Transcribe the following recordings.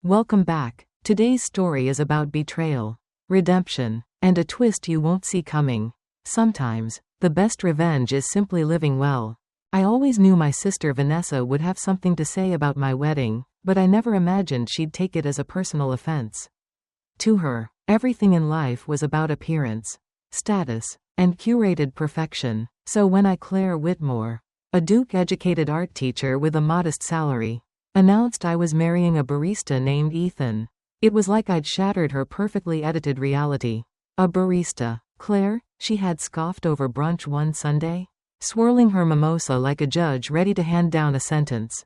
Welcome back. Today's story is about betrayal, redemption, and a twist you won't see coming. Sometimes, the best revenge is simply living well. I always knew my sister Vanessa would have something to say about my wedding, but I never imagined she'd take it as a personal offense. To her, everything in life was about appearance, status, and curated perfection. So when Claire Whitmore, a Duke-educated art teacher with a modest salary, announced I was marrying a barista named Ethan, it was like I'd shattered her perfectly edited reality. A barista, Claire, she had scoffed over brunch one Sunday, swirling her mimosa like a judge ready to hand down a sentence.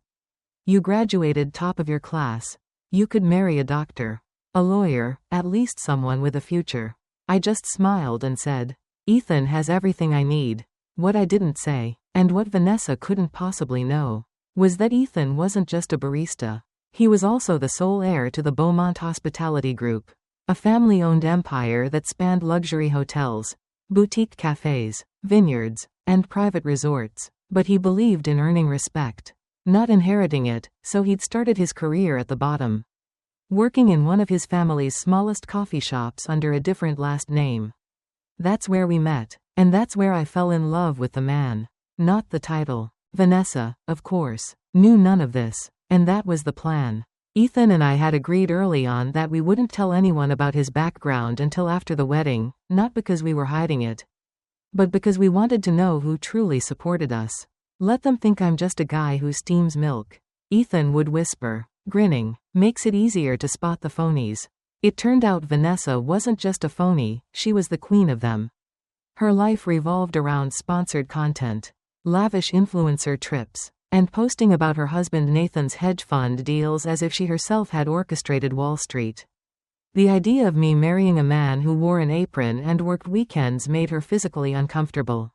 You graduated top of your class. You could marry a doctor, a lawyer, at least someone with a future. I just smiled and said, Ethan has everything I need. What I didn't say, and what Vanessa couldn't possibly know, was that Ethan wasn't just a barista. He was also the sole heir to the Beaumont Hospitality Group, a family-owned empire that spanned luxury hotels, boutique cafes, vineyards, and private resorts. But he believed in earning respect, not inheriting it, so he'd started his career at the bottom, working in one of his family's smallest coffee shops under a different last name. That's where we met, and that's where I fell in love with the man, not the title. Vanessa, of course, knew none of this, and that was the plan. Ethan and I had agreed early on that we wouldn't tell anyone about his background until after the wedding, not because we were hiding it, but because we wanted to know who truly supported us. Let them think I'm just a guy who steams milk, Ethan would whisper, grinning. Makes it easier to spot the phonies. It turned out Vanessa wasn't just a phony, she was the queen of them. Her life revolved around sponsored content, lavish influencer trips, and posting about her husband Nathan's hedge fund deals as if she herself had orchestrated Wall Street. The idea of me marrying a man who wore an apron and worked weekends made her physically uncomfortable.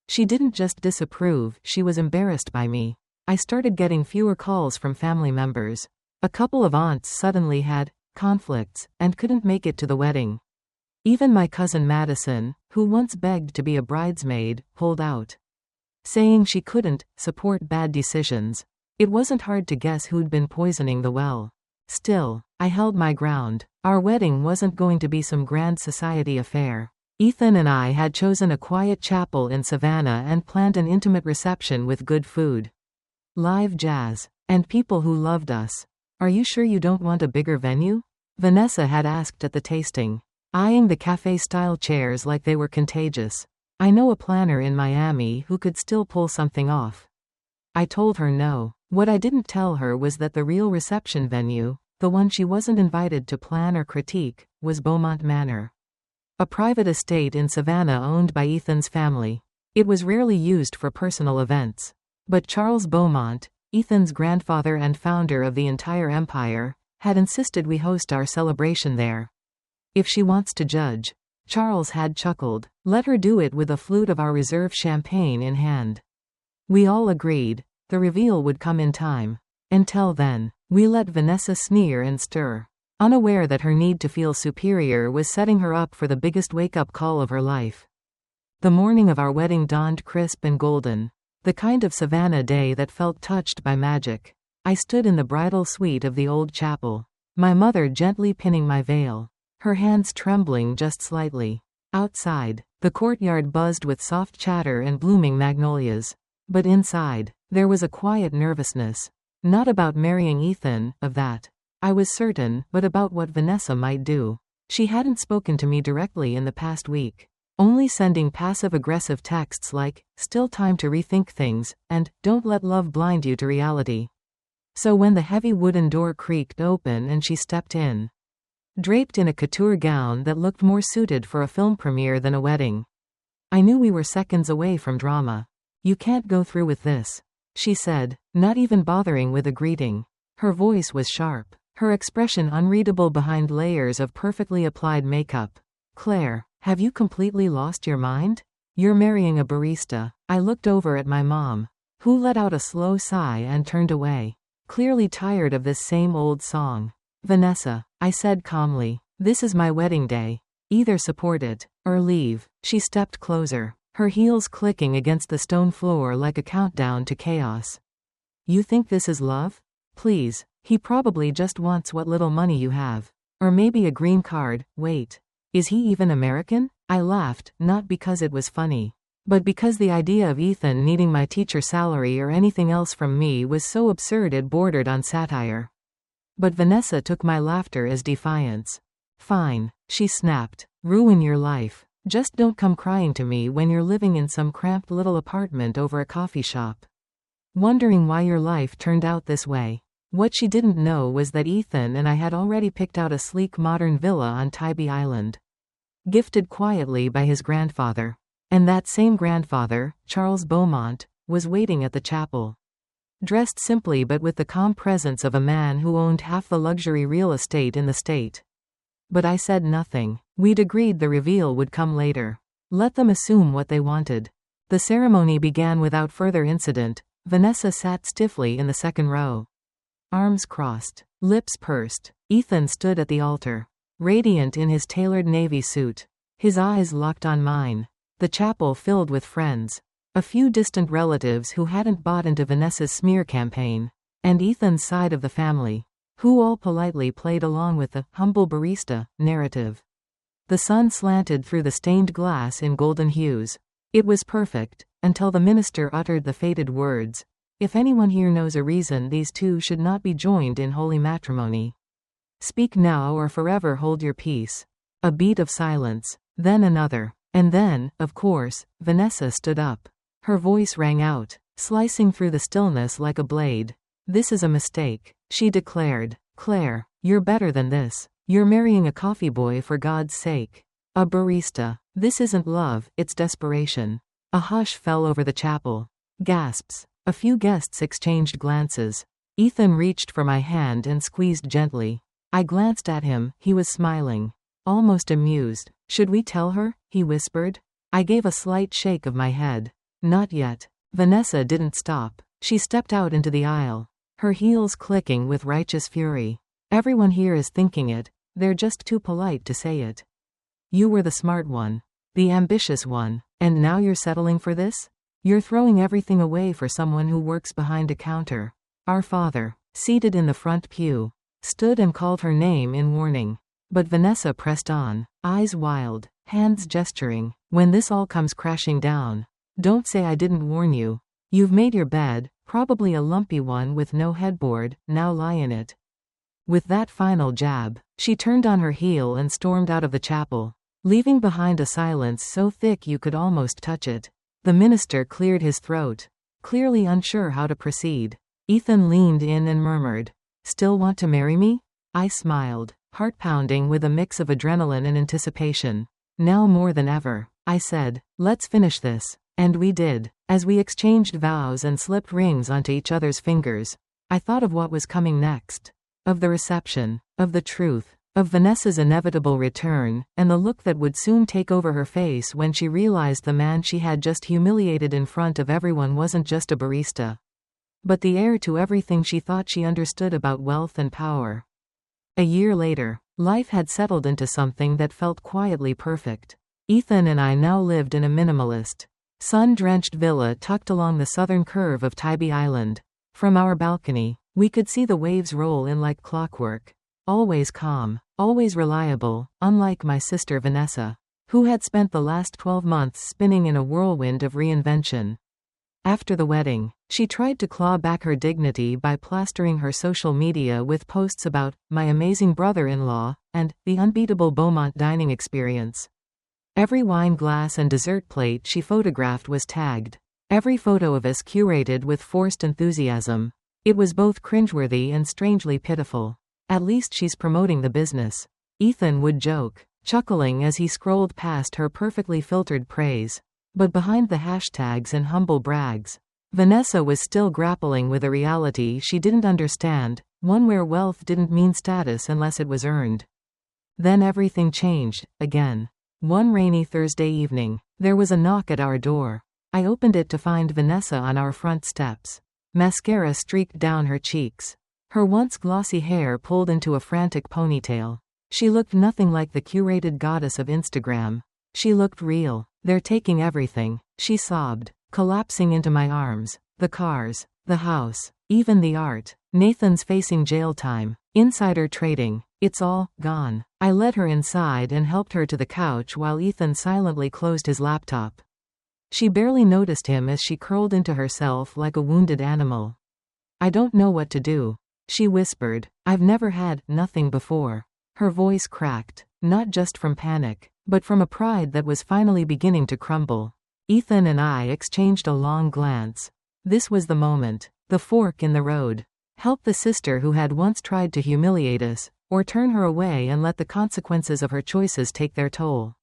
She didn't just disapprove, she was embarrassed by me. I started getting fewer calls from family members. A couple of aunts suddenly had conflicts and couldn't make it to the wedding. Even my cousin Madison, who once begged to be a bridesmaid, pulled out, saying she couldn't support bad decisions. It wasn't hard to guess who'd been poisoning the well. Still, I held my ground. Our wedding wasn't going to be some grand society affair. Ethan and I had chosen a quiet chapel in Savannah and planned an intimate reception with good food, live jazz, and people who loved us. Are you sure you don't want a bigger venue? Vanessa had asked at the tasting, eyeing the cafe-style chairs like they were contagious. I know a planner in Miami who could still pull something off. I told her no. What I didn't tell her was that the real reception venue, the one she wasn't invited to plan or critique, was Beaumont Manor, a private estate in Savannah owned by Ethan's family. It was rarely used for personal events, but Charles Beaumont, Ethan's grandfather and founder of the entire empire, had insisted we host our celebration there. If she wants to judge, Charles had chuckled, let her do it with a flute of our reserve champagne in hand. We all agreed. The reveal would come in time. Until then, we let Vanessa sneer and stir, unaware that her need to feel superior was setting her up for the biggest wake-up call of her life. The morning of our wedding dawned crisp and golden, the kind of Savannah day that felt touched by magic. I stood in the bridal suite of the old chapel, my mother gently pinning my veil, her hands trembling just slightly. Outside, the courtyard buzzed with soft chatter and blooming magnolias. But inside, there was a quiet nervousness. Not about marrying Ethan, of that I was certain, but about what Vanessa might do. She hadn't spoken to me directly in the past week, only sending passive-aggressive texts like, still time to rethink things, and, don't let love blind you to reality. So when the heavy wooden door creaked open and she stepped in, draped in a couture gown that looked more suited for a film premiere than a wedding, I knew we were seconds away from drama. You can't go through with this, she said, not even bothering with a greeting. Her voice was sharp, her expression unreadable behind layers of perfectly applied makeup. Claire, have you completely lost your mind? You're marrying a barista. I looked over at my mom, who let out a slow sigh and turned away, clearly tired of this same old song. Vanessa, I said calmly, this is my wedding day. Either support it, or leave. She stepped closer, her heels clicking against the stone floor like a countdown to chaos. You think this is love? Please, He probably just wants what little money you have. Or maybe a green card. Wait. Is he even American? I laughed, not because it was funny, but because the idea of Ethan needing my teacher salary or anything else from me was so absurd it bordered on satire. But Vanessa took my laughter as defiance. Fine, she snapped. Ruin your life. Just don't come crying to me when you're living in some cramped little apartment over a coffee shop, wondering why your life turned out this way. What she didn't know was that Ethan and I had already picked out a sleek modern villa on Tybee Island, gifted quietly by his grandfather. And that same grandfather, Charles Beaumont, was waiting at the chapel, dressed simply but with the calm presence of a man who owned half the luxury real estate in the state. But I said nothing. We'd agreed the reveal would come later. Let them assume what they wanted. The ceremony began without further incident. Vanessa sat stiffly in the second row, arms crossed, lips pursed. Ethan stood at the altar, radiant in his tailored navy suit, his eyes locked on mine. The chapel filled with friends, a few distant relatives who hadn't bought into Vanessa's smear campaign, and Ethan's side of the family, who all politely played along with the humble barista narrative. The sun slanted through the stained glass in golden hues. It was perfect, until the minister uttered the fated words, "If anyone here knows a reason these two should not be joined in holy matrimony, speak now or forever hold your peace." A beat of silence, then another, and then, of course, Vanessa stood up. Her voice rang out, slicing through the stillness like a blade. "This is a mistake," she declared. "Claire, you're better than this. You're marrying a coffee boy for God's sake. A barista. This isn't love, it's desperation." A hush fell over the chapel. Gasps. A few guests exchanged glances. Ethan reached for my hand and squeezed gently. I glanced at him. He was smiling, almost amused. "Should we tell her?" he whispered. I gave a slight shake of my head. "Not yet." Vanessa didn't stop. She stepped out into the aisle, her heels clicking with righteous fury. "Everyone here is thinking it. They're just too polite to say it. You were the smart one, the ambitious one, and now you're settling for this? You're throwing everything away for someone who works behind a counter." Our father, seated in the front pew, stood and called her name in warning. But Vanessa pressed on, eyes wild, hands gesturing. "When this all comes crashing down, don't say I didn't warn you. You've made your bed, probably a lumpy one with no headboard, now lie in it." With that final jab, she turned on her heel and stormed out of the chapel, leaving behind a silence so thick you could almost touch it. The minister cleared his throat, clearly unsure how to proceed. Ethan leaned in and murmured, "Still want to marry me?" I smiled, heart pounding with a mix of adrenaline and anticipation. "Now more than ever," I said. "Let's finish this." And we did. As we exchanged vows and slipped rings onto each other's fingers, I thought of what was coming next. Of the reception, of the truth, of Vanessa's inevitable return, and the look that would soon take over her face when she realized the man she had just humiliated in front of everyone wasn't just a barista, but the heir to everything she thought she understood about wealth and power. A year later, life had settled into something that felt quietly perfect. Ethan and I now lived in a minimalist, sun-drenched villa tucked along the southern curve of Tybee Island. From our balcony, we could see the waves roll in like clockwork. Always calm, always reliable, unlike my sister Vanessa, who had spent the last 12 months spinning in a whirlwind of reinvention. After the wedding, she tried to claw back her dignity by plastering her social media with posts about my amazing brother-in-law and the unbeatable Beaumont dining experience. Every wine glass and dessert plate she photographed was tagged. Every photo of us curated with forced enthusiasm. It was both cringeworthy and strangely pitiful. "At least she's promoting the business," Ethan would joke, chuckling as he scrolled past her perfectly filtered praise. But behind the hashtags and humble brags, Vanessa was still grappling with a reality she didn't understand, one where wealth didn't mean status unless it was earned. Then everything changed, again. One rainy Thursday evening, there was a knock at our door. I opened it to find Vanessa on our front steps. Mascara streaked down her cheeks, her once glossy hair pulled into a frantic ponytail. She looked nothing like the curated goddess of Instagram. She looked real. "They're taking everything," she sobbed, collapsing into my arms. "The cars, the house, even the art." Nathan's facing jail time. Insider trading. It's all gone. I led her inside and helped her to the couch while Ethan silently closed his laptop. She barely noticed him as she curled into herself like a wounded animal. I don't know what to do, she whispered. I've never had nothing before. Her voice cracked, not just from panic, but from a pride that was finally beginning to crumble. Ethan and I exchanged a long glance. This was the moment, the fork in the road. Help the sister who had once tried to humiliate us, or turn her away and let the consequences of her choices take their toll.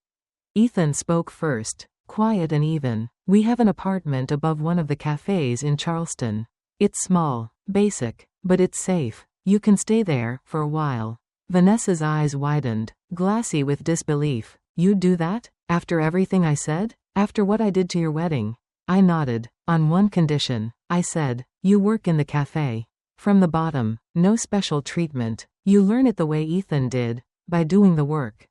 Ethan spoke first, quiet and even. We have an apartment above one of the cafes in Charleston. It's small, basic, but it's safe. You can stay there for a while. Vanessa's eyes widened, glassy with disbelief. You'd do that? After everything I said? After what I did to your wedding? I nodded. On one condition, I said. You work in the cafe. From the bottom, no special treatment. You learn it the way Ethan did, by doing the work.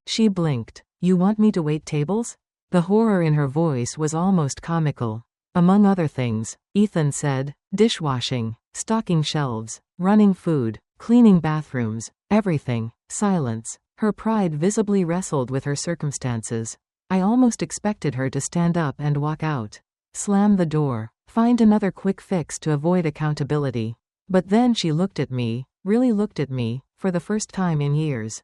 She blinked. You want me to wait tables? The horror in her voice was almost comical. Among other things, Ethan said, dishwashing, stocking shelves, running food, cleaning bathrooms, everything. Silence. Her pride visibly wrestled with her circumstances. I almost expected her to stand up and walk out. Slam the door. Find another quick fix to avoid accountability. But then she looked at me, really looked at me, for the first time in years.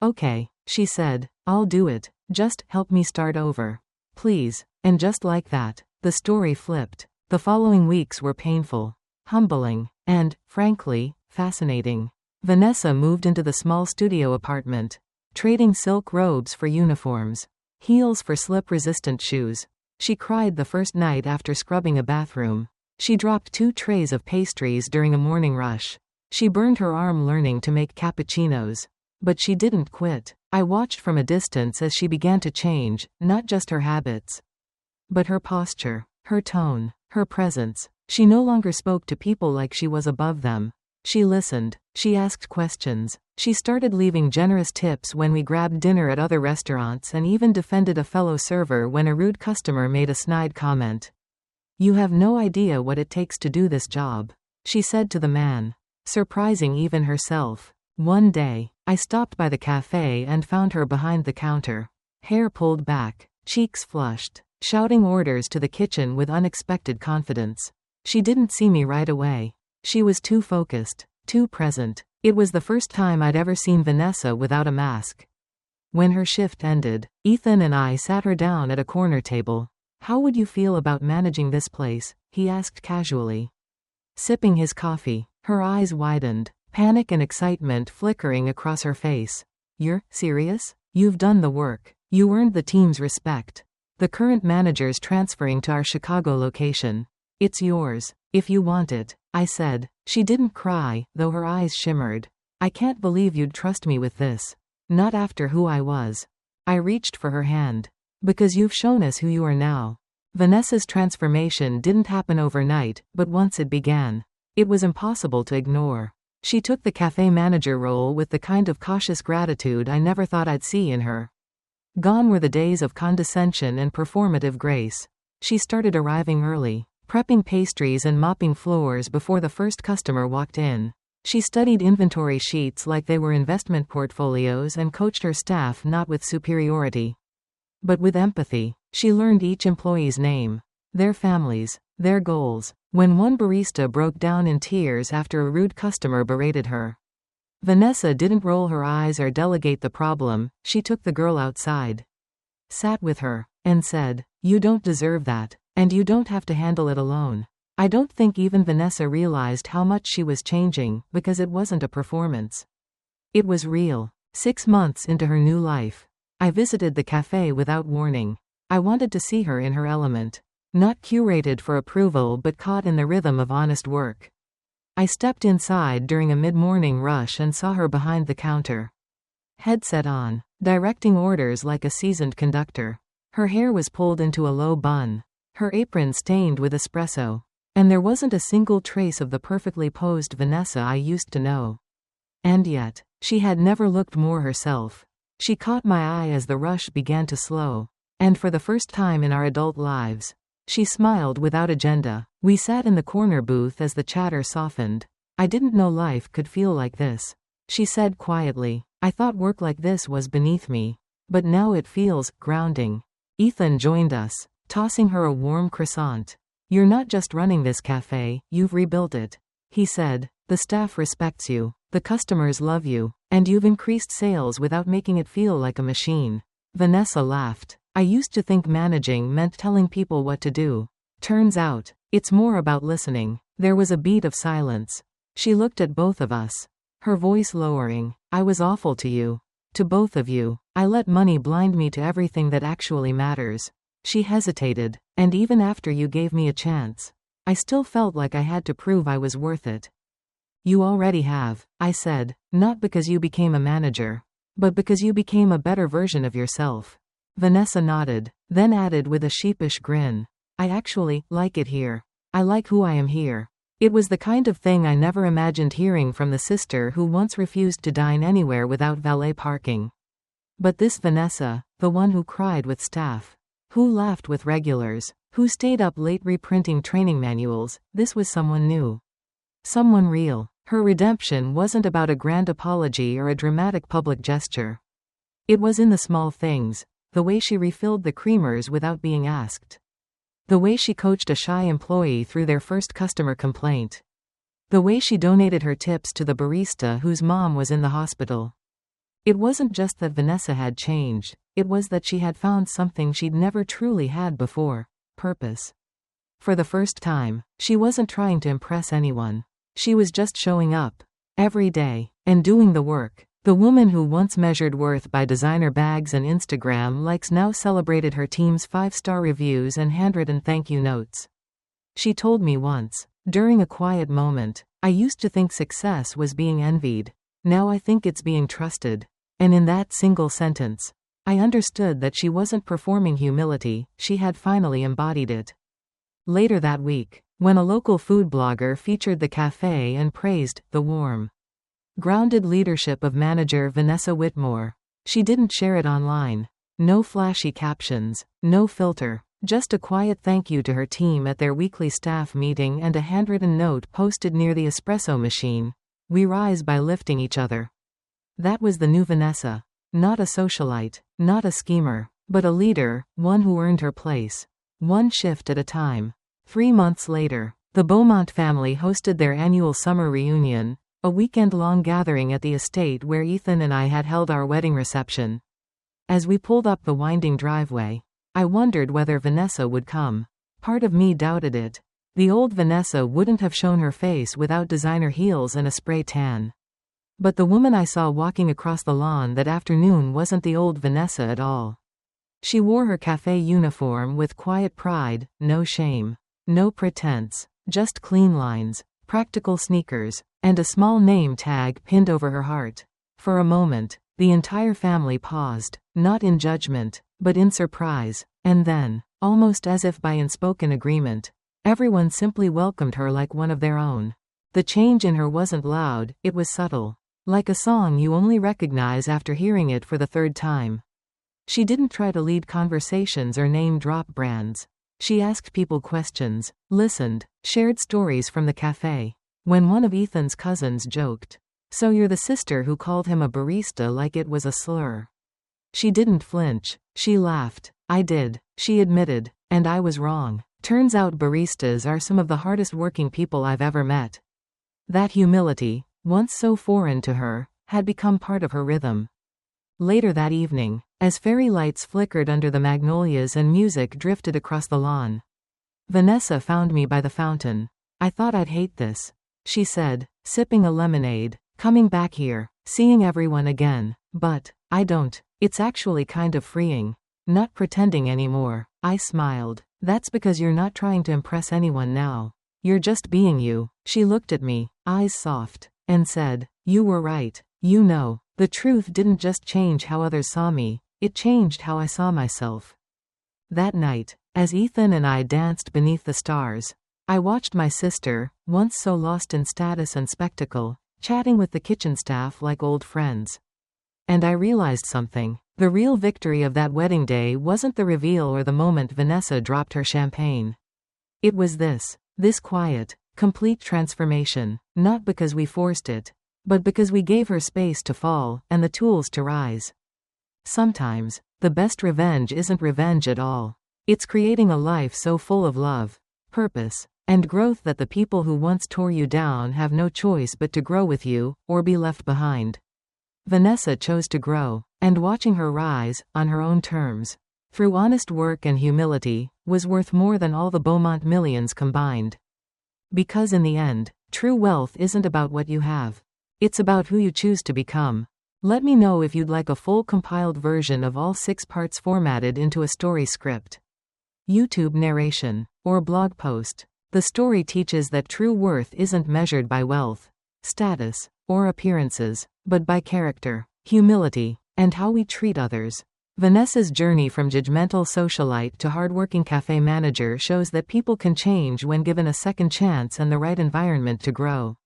Okay, she said, I'll do it. Just help me start over. Please. And just like that, the story flipped. The following weeks were painful, humbling, and, frankly, fascinating. Vanessa moved into the small studio apartment, trading silk robes for uniforms, heels for slip-resistant shoes. She cried the first night after scrubbing a bathroom. She dropped 2 trays of pastries during a morning rush. She burned her arm learning to make cappuccinos. But she didn't quit. I watched from a distance as she began to change, not just her habits, but her posture, her tone, her presence. She no longer spoke to people like she was above them. She listened. She asked questions. She started leaving generous tips when we grabbed dinner at other restaurants and even defended a fellow server when a rude customer made a snide comment. You have no idea what it takes to do this job, she said to the man, surprising even herself. One day, I stopped by the cafe and found her behind the counter, hair pulled back, cheeks flushed, shouting orders to the kitchen with unexpected confidence. She didn't see me right away. She was too focused, too present. It was the first time I'd ever seen Vanessa without a mask. When her shift ended, Ethan and I sat her down at a corner table. How would you feel about managing this place? He asked casually. Sipping his coffee, her eyes widened, panic and excitement flickering across her face. You're serious? You've done the work. You earned the team's respect. The current manager's transferring to our Chicago location. It's yours, if you want it, I said. She didn't cry, though her eyes shimmered. I can't believe you'd trust me with this. Not after who I was. I reached for her hand. Because you've shown us who you are now. Vanessa's transformation didn't happen overnight, but once it began, it was impossible to ignore. She took the cafe manager role with the kind of cautious gratitude I never thought I'd see in her. Gone were the days of condescension and performative grace. She started arriving early, prepping pastries and mopping floors before the first customer walked in. She studied inventory sheets like they were investment portfolios and coached her staff not with superiority, but with empathy. She learned each employee's name, their families, their goals. When one barista broke down in tears after a rude customer berated her, Vanessa didn't roll her eyes or delegate the problem. She took the girl outside, sat with her, and said, "You don't deserve that, and you don't have to handle it alone." I don't think even Vanessa realized how much she was changing, because it wasn't a performance. It was real. 6 months into her new life, I visited the cafe without warning. I wanted to see her in her element. Not curated for approval but caught in the rhythm of honest work. I stepped inside during a mid-morning rush and saw her behind the counter, headset on, directing orders like a seasoned conductor. Her hair was pulled into a low bun, her apron stained with espresso, and there wasn't a single trace of the perfectly posed Vanessa I used to know. And yet, she had never looked more herself. She caught my eye as the rush began to slow, and for the first time in our adult lives, she smiled without agenda. We sat in the corner booth as the chatter softened. I didn't know life could feel like this. She said quietly. I thought work like this was beneath me. But now it feels grounding. Ethan joined us, tossing her a warm croissant. You're not just running this cafe, you've rebuilt it. He said. The staff respects you, the customers love you, and you've increased sales without making it feel like a machine. Vanessa laughed. I used to think managing meant telling people what to do. Turns out, it's more about listening. There was a beat of silence. She looked at both of us, her voice lowering. I was awful to you. To both of you. I let money blind me to everything that actually matters. She hesitated. And even after you gave me a chance, I still felt like I had to prove I was worth it. You already have, I said, not because you became a manager, but because you became a better version of yourself. Vanessa nodded, then added with a sheepish grin. I actually like it here. I like who I am here. It was the kind of thing I never imagined hearing from the sister who once refused to dine anywhere without valet parking. But this Vanessa, the one who cried with staff, who laughed with regulars, who stayed up late reprinting training manuals, this was someone new. Someone real. Her redemption wasn't about a grand apology or a dramatic public gesture. It was in the small things, the way she refilled the creamers without being asked. The way she coached a shy employee through their first customer complaint. The way she donated her tips to the barista whose mom was in the hospital. It wasn't just that Vanessa had changed, it was that she had found something she'd never truly had before: purpose. For the first time, she wasn't trying to impress anyone. She was just showing up, every day, and doing the work. The woman who once measured worth by designer bags and Instagram likes now celebrated her team's 5-star reviews and handwritten thank you notes. She told me once, during a quiet moment, I used to think success was being envied. Now I think it's being trusted. And in that single sentence, I understood that she wasn't performing humility, she had finally embodied it. Later that week, when a local food blogger featured the cafe and praised the warm, grounded leadership of manager Vanessa Whitmore, she didn't share it online. No flashy captions, no filter, just a quiet thank you to her team at their weekly staff meeting and a handwritten note posted near the espresso machine. We rise by lifting each other. That was the new Vanessa. Not a socialite, not a schemer, but a leader, one who earned her place. One shift at a time. 3 months later, the Beaumont family hosted their annual summer reunion, a weekend-long gathering at the estate where Ethan and I had held our wedding reception. As we pulled up the winding driveway, I wondered whether Vanessa would come. Part of me doubted it. The old Vanessa wouldn't have shown her face without designer heels and a spray tan. But the woman I saw walking across the lawn that afternoon wasn't the old Vanessa at all. She wore her cafe uniform with quiet pride, no shame. No pretense, just clean lines, practical sneakers, and a small name tag pinned over her heart. For a moment, the entire family paused, not in judgment, but in surprise, and then, almost as if by unspoken agreement, everyone simply welcomed her like one of their own. The change in her wasn't loud, it was subtle, like a song you only recognize after hearing it for the third time. She didn't try to lead conversations or name-drop brands. She asked people questions, listened, shared stories from the cafe. When one of Ethan's cousins joked, "So you're the sister who called him a barista," like it was a slur. She didn't flinch. She laughed. I did, she admitted, and I was wrong. Turns out baristas are some of the hardest working people I've ever met. That humility, once so foreign to her, had become part of her rhythm. Later that evening, as fairy lights flickered under the magnolias and music drifted across the lawn, Vanessa found me by the fountain. I thought I'd hate this, she said, sipping a lemonade, coming back here, seeing everyone again. But I don't. It's actually kind of freeing. Not pretending anymore. I smiled. That's because you're not trying to impress anyone now. You're just being you. She looked at me, eyes soft, and said, "You were right. You know, the truth didn't just change how others saw me, it changed how I saw myself." That night, as Ethan and I danced beneath the stars, I watched my sister, once so lost in status and spectacle, chatting with the kitchen staff like old friends. And I realized something. The real victory of that wedding day wasn't the reveal or the moment Vanessa dropped her champagne. It was this quiet, Complete transformation, not because we forced it, but because we gave her space to fall, and the tools to rise. Sometimes, the best revenge isn't revenge at all. It's creating a life so full of love, purpose, and growth that the people who once tore you down have no choice but to grow with you, or be left behind. Vanessa chose to grow, and watching her rise, on her own terms, through honest work and humility, was worth more than all the Beaumont millions combined. Because in the end, true wealth isn't about what you have. It's about who you choose to become. Let me know if you'd like a full compiled version of all 6 parts formatted into a story script, YouTube narration, or blog post. The story teaches that true worth isn't measured by wealth, status, or appearances, but by character, humility, and how we treat others. Vanessa's journey from judgmental socialite to hardworking cafe manager shows that people can change when given a second chance and the right environment to grow.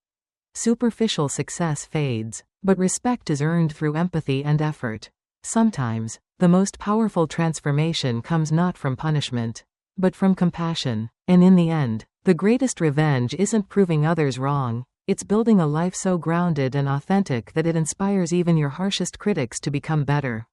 Superficial success fades, but respect is earned through empathy and effort. Sometimes, the most powerful transformation comes not from punishment, but from compassion. And in the end, the greatest revenge isn't proving others wrong, it's building a life so grounded and authentic that it inspires even your harshest critics to become better.